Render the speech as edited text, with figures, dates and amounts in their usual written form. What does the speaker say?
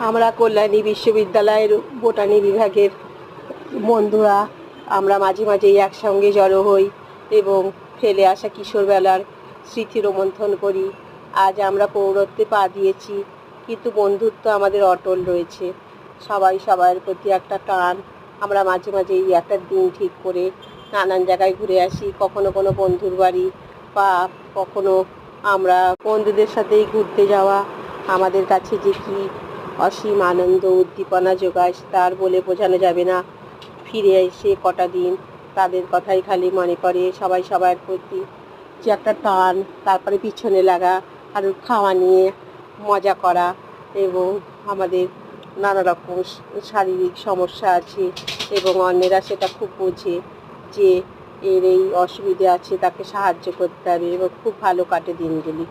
আমরা কল্যাণী বিশ্ববিদ্যালয়ের বোটানি বিভাগের বন্ধুরা আমরা মাঝে মাঝেই একসঙ্গে জড়ো হই এবং ফেলে আসা কিশোরবেলার স্মৃতি রোমন্থন করি। আজ আমরা প্রৌঢ়ত্বে পা দিয়েছি, কিন্তু বন্ধুত্ব আমাদের অটল রয়েছে। সবাই সবার প্রতি একটা টান। আমরা মাঝে মাঝেই একটা দিন ঠিক করে নানান জায়গায় ঘুরে আসি, কখনো কোনো বন্ধুর বাড়ি বা কখনো আমরা বন্ধুদের সাথেই ঘুরতে যাওয়া আমাদের কাছে যে কী অসীম আনন্দ উদ্দীপনা যোগায় তার বলে বোঝানো যাবে না। ফিরে এসে কটা দিন তাদের কথাই খালি মনে পড়ে। সবাই সবার প্রতি যে একটা টান, তারপরে পিছনে লাগা আর খাওয়া নিয়ে মজা করা। এবং আমাদের নানা রকম শারীরিক সমস্যা আছে এবং অন্যেরা সেটা খুব বোঝে যে এর এই অসুবিধে আছে, তাকে সাহায্য করতে হবে এবং খুব ভালো কাটে দিনগুলি।